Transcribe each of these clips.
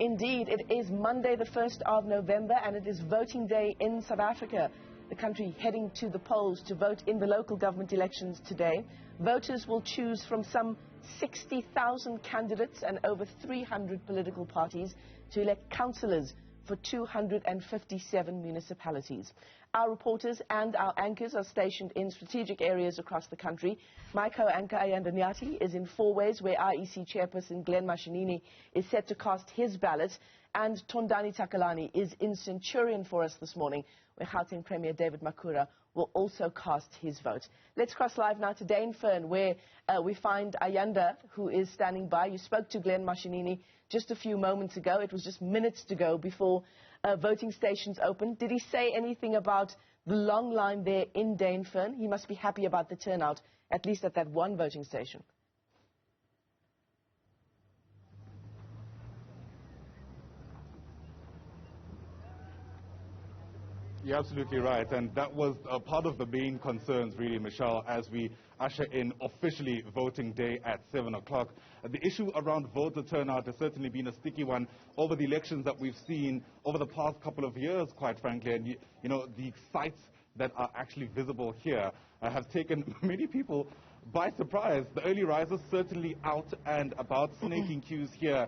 Indeed, it is Monday the 1st of November and it is voting day in South Africa. The country heading to the polls to vote in the local government elections today. Voters will choose from some 60,000 candidates and over 300 political parties to elect councillors for 257 municipalities. Our reporters and our anchors are stationed in strategic areas across the country. My co-anchor Ayanda Nyathi is in Fourways, where IEC chairperson Glen Mashinini is set to cast his ballot, and Tondani Takalani is in Centurion for us this morning, where Gauteng Premier David Makhura will also cast his vote. Let's cross live now to Dainfern, where we find Ayanda, who is standing by. You spoke to Glen Mashinini just a few moments ago. It was just minutes to go before voting stations opened. Did he say anything about the long line there in Dainfern? He must be happy about the turnout, at least at that one voting station. You're absolutely right, and that was part of the main concerns, really, Michelle, as we usher in officially voting day at 7 o'clock. The issue around voter turnout has certainly been a sticky one over the elections that we've seen over the past couple of years, quite frankly. And, you know, the sites that are actually visible here have taken many people by surprise. The early risers certainly out and about, snaking queues here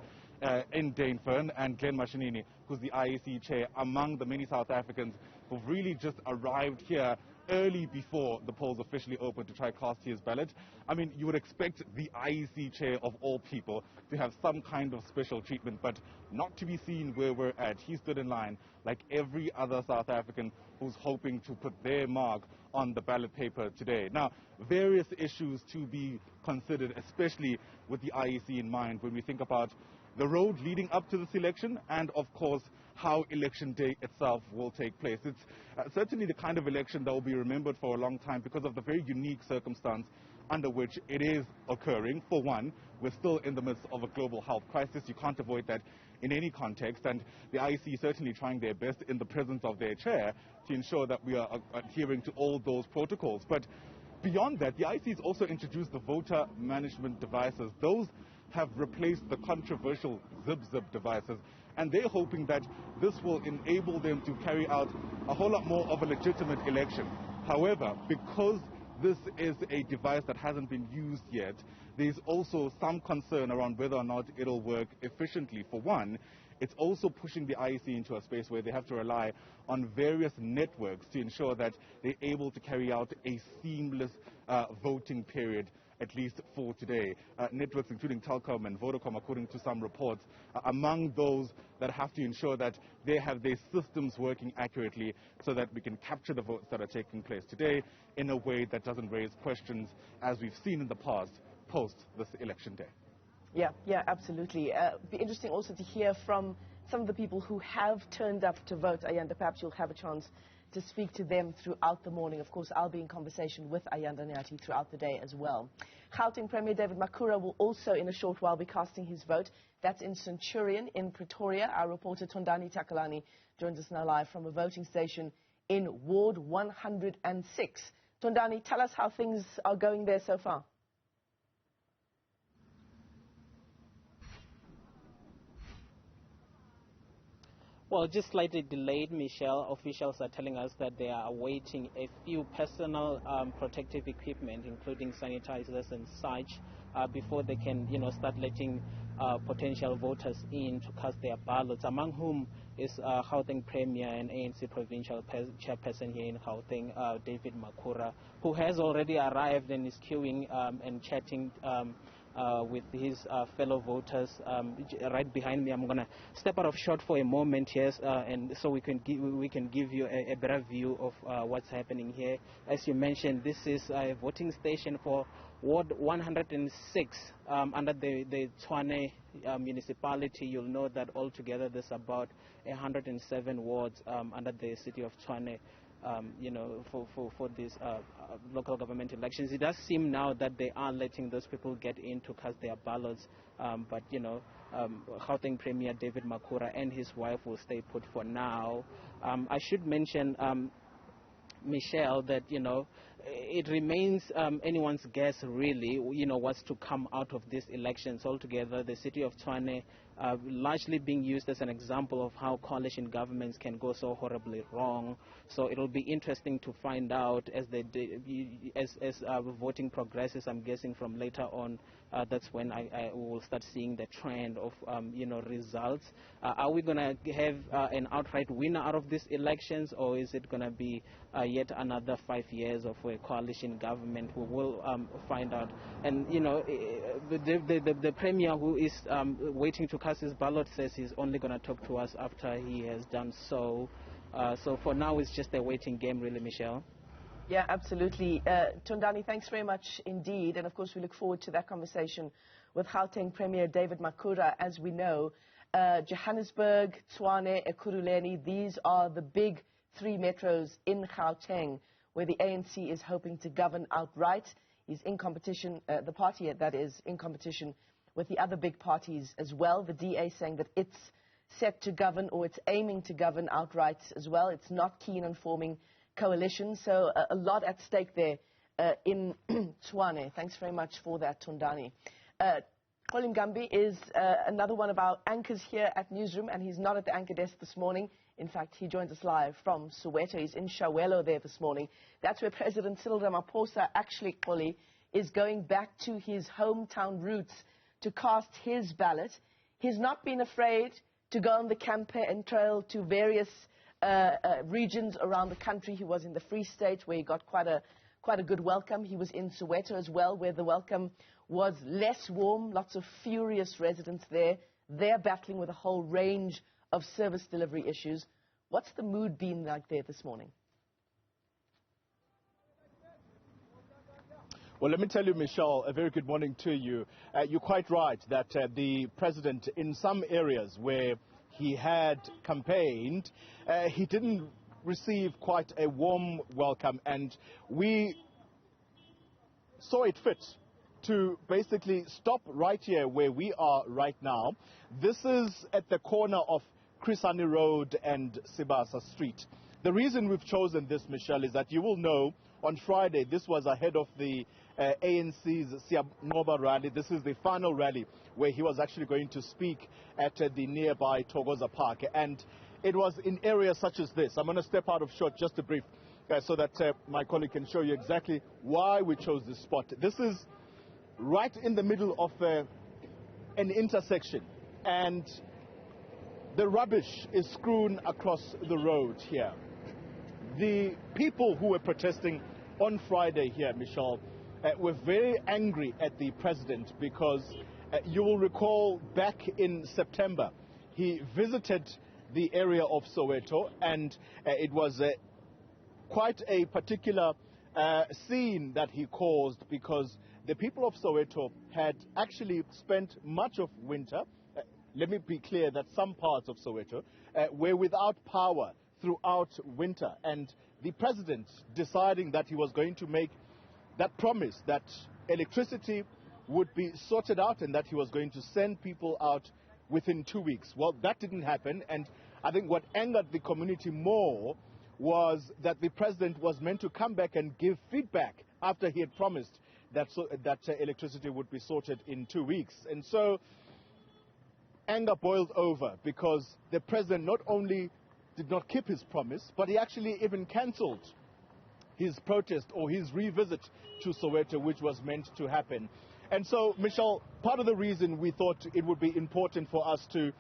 in Dainfern, and Glen Mashinini, who's the IEC chair, among the many South Africans who've really just arrived here early before the polls officially opened to try cast his ballot. I mean, you would expect the IEC chair of all people to have some kind of special treatment, but not to be seen where we're at. He stood in line like every other South African who's hoping to put their mark on the ballot paper today. Now, various issues to be considered, especially with the IEC in mind, when we think about the road leading up to this election, and of course how election day itself will take place. It's certainly the kind of election that will be remembered for a long time because of the very unique circumstance under which it is occurring. For one, we're still in the midst of a global health crisis. You can't avoid that in any context, and the IEC is certainly trying their best in the presence of their chair to ensure that we are adhering to all those protocols. But beyond that, the IEC has also introduced the voter management devices. Those have replaced the controversial zip-zip devices, and they're hoping that this will enable them to carry out a whole lot more of a legitimate election. However, because this is a device that hasn't been used yet, there's also some concern around whether or not it'll work efficiently. For one, it's also pushing the IEC into a space where they have to rely on various networks to ensure that they're able to carry out a seamless voting period, at least for today. Networks including Telkom and Vodacom, according to some reports, are among those that have to ensure that they have their systems working accurately so that we can capture the votes that are taking place today in a way that doesn't raise questions, as we've seen in the past, post this election day. Yeah, absolutely. It'd be interesting also to hear from some of the people who have turned up to vote. Ayanda, perhaps you'll have a chance to speak to them throughout the morning. Of course, I'll be in conversation with Ayanda Nyathi throughout the day as well. Gauteng Premier David Makhura will also in a short while be casting his vote. That's in Centurion in Pretoria. Our reporter Tondani Takalani joins us now live from a voting station in Ward 106. Tondani, tell us how things are going there so far. Well, just slightly delayed, Michelle. Officials are telling us that they are awaiting a few personal protective equipment, including sanitizers and such, before they can, start letting potential voters in to cast their ballots, among whom is Gauteng Premier and ANC Provincial Chairperson here in Gauteng, David Makhura, who has already arrived and is queuing and chatting with his fellow voters. Right behind me, I'm going to step out of shot for a moment, yes, and so we can give you a better view of what's happening here. As you mentioned, this is a voting station for Ward 106 under the Tshwane municipality. You'll know that altogether there's about 107 wards under the city of Tshwane. For these local government elections. It does seem now that they are letting those people get in to cast their ballots, but Gauteng Premier David Makhura and his wife will stay put for now. I should mention, Michelle, that it remains anyone's guess, really, what's to come out of these elections altogether. The city of Tshwane largely being used as an example of how coalition governments can go so horribly wrong. So it'll be interesting to find out as voting progresses. I'm guessing from later on, that's when I will start seeing the trend of results. Are we going to have an outright winner out of these elections, or is it going to be yet another 5 years of a coalition government? We will find out. And the premier, who is waiting to cast his ballot, says he's only going to talk to us after he has done so. So for now, it's just a waiting game, really, Michelle. Yeah, absolutely. Tondani, thanks very much indeed. And of course, we look forward to that conversation with Gauteng Premier David Makhura. As we know, Johannesburg, Tshwane, Ekurhuleni, these are the big 3 metros in Gauteng where the ANC is hoping to govern outright. He's in competition, the party that is in competition with the other big parties as well. The DA saying that it's set to govern, or it's aiming to govern outright as well. It's not keen on forming coalitions. So a lot at stake there in Tshwane. Thanks very much for that, Tondani. Xoli Mngambi is another one of our anchors here at Newsroom, and he's not at the anchor desk this morning. In fact, he joins us live from Soweto. He's in Chiawelo there this morning. That's where President Cyril Ramaphosa, actually, Xoli, is going back to his hometown roots to cast his ballot. He's not been afraid to go on the campaign trail to various regions around the country. He was in the Free State, where he got quite a good welcome. He was in Soweto as well, where the welcome was less warm. Lots of furious residents there. They're battling with a whole range of service delivery issues. What's the mood been like there this morning? Well, let me tell you, Michelle, a very good morning to you. You're quite right that the president, in some areas where he had campaigned, he didn't receive quite a warm welcome, and we saw it fit to basically stop right here where we are right now. This is at the corner of Chrisani Road and Sibasa Street. The reason we've chosen this, Michelle, is that you will know on Friday this was ahead of the ANC's Siyamoba rally. This is the final rally where he was actually going to speak at the nearby Thokoza Park. And it was in areas such as this. I'm going to step out of shot just a brief so that my colleague can show you exactly why we chose this spot. This is right in the middle of an intersection, and the rubbish is strewn across the road here. The people who were protesting on Friday here, Michelle, were very angry at the president because you will recall back in September, he visited the area of Soweto, and it was quite a particular scene that he caused because the people of Soweto had actually spent much of winter. Let me be clear that some parts of Soweto were without power throughout winter, and the president deciding that he was going to make that promise that electricity would be sorted out and that he was going to send people out within 2 weeks. Well, that didn't happen, and I think what angered the community more was that the president was meant to come back and give feedback after he had promised that electricity would be sorted in 2 weeks. And so anger boiled over because the president not only did not keep his promise, but he actually even cancelled his protest or his revisit to Soweto, which was meant to happen. And so, Michelle, part of the reason we thought it would be important for us to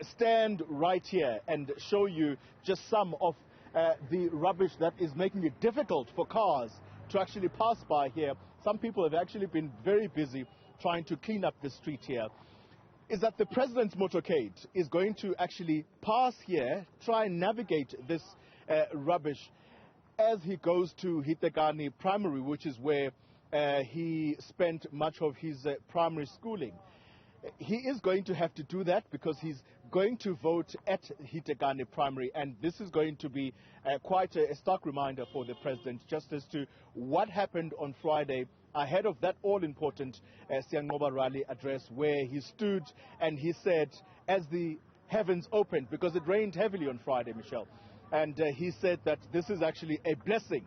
stand right here and show you just some of the rubbish that is making it difficult for cars to actually pass by here. Some people have actually been very busy trying to clean up the street here. Is that the president's motorcade is going to actually pass here, try and navigate this rubbish as he goes to Hitekani Primary, which is where he spent much of his primary schooling. He is going to have to do that because he's going to vote at Hitekani Primary, and this is going to be quite a stark reminder for the president just as to what happened on Friday ahead of that all-important Siyamoba rally address, where he stood and he said, as the heavens opened, because it rained heavily on Friday, Michelle, and he said that this is actually a blessing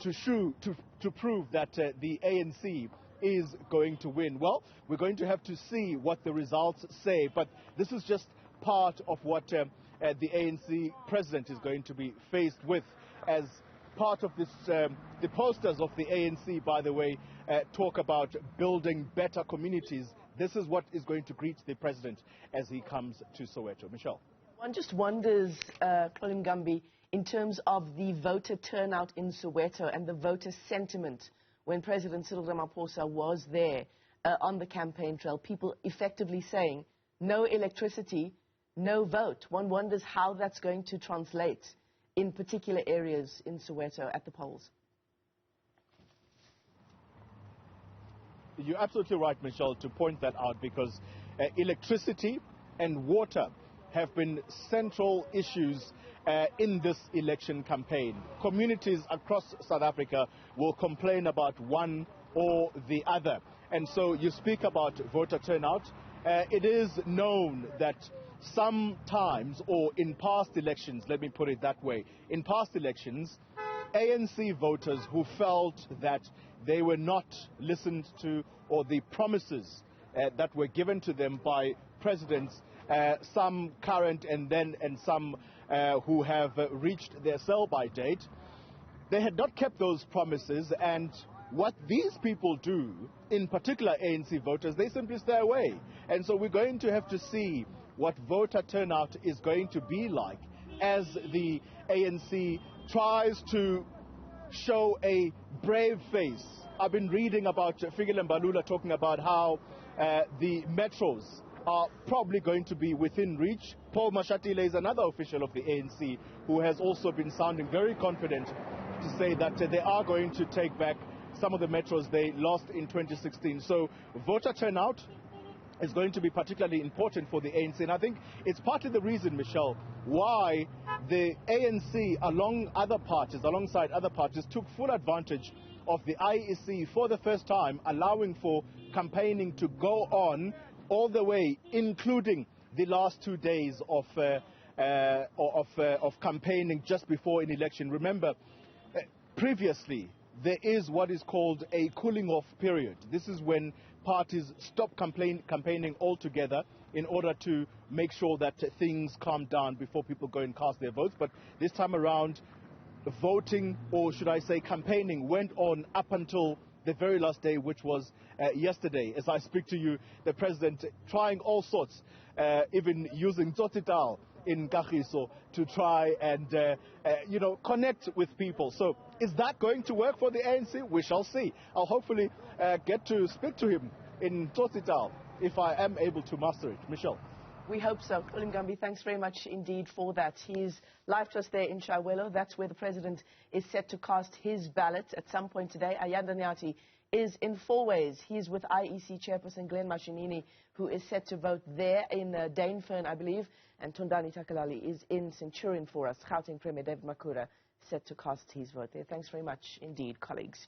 to prove that the ANC is going to win? Well, we're going to have to see what the results say, but this is just part of what the ANC president is going to be faced with as part of this. The posters of the ANC, by the way, talk about building better communities. This is what is going to greet the president as he comes to Soweto. Michelle. One just wonders, Xoli Mngambi, in terms of the voter turnout in Soweto and the voter sentiment when President Cyril Ramaphosa was there on the campaign trail, people effectively saying no electricity, no vote. One wonders how that's going to translate in particular areas in Soweto at the polls. You're absolutely right, Michelle, to point that out, because electricity and water have been central issues in this election campaign. Communities across South Africa will complain about one or the other. And so you speak about voter turnout. It is known that sometimes, or in past elections, let me put it that way, in past elections, ANC voters who felt that they were not listened to, or the promises that were given to them by presidents, some current and some who have reached their sell-by date, they had not kept those promises. And what these people do, in particular ANC voters, they simply stay away. And so we're going to have to see what voter turnout is going to be like as the ANC tries to show a brave face. I've been reading about Fikile Mbalula talking about how the metros are probably going to be within reach. Paul Mashatile is another official of the ANC who has also been sounding very confident to say that they are going to take back some of the metros they lost in 2016. So voter turnout is going to be particularly important for the ANC. And I think it's partly the reason, Michelle, why the ANC, alongside other parties, took full advantage of the IEC for the first time, allowing for campaigning to go on all the way, including the last 2 days of campaigning just before an election. Remember, previously, there is what is called a cooling off period. This is when parties stop campaigning altogether in order to make sure that things calm down before people go and cast their votes. But this time around, voting, or should I say campaigning, went on up until the very last day, which was yesterday. As I speak to you, the president trying all sorts, even using Tsotsital in Kagiso to try and, connect with people. So is that going to work for the ANC? We shall see. I'll hopefully get to speak to him in Tsotsital if I am able to master it. Michelle. We hope so. Xoli Mngambi, thanks very much indeed for that. He's live to us there in Chiawelo. That's where the president is set to cast his ballot at some point today. Ayanda Nyathi is in Fourways. He's with IEC chairperson Glen Mashinini, who is set to vote there in Dainfern, I believe. And Tondani Takalani is in Centurion for us. Gauteng Premier David Makhura set to cast his vote there. Thanks very much indeed, colleagues.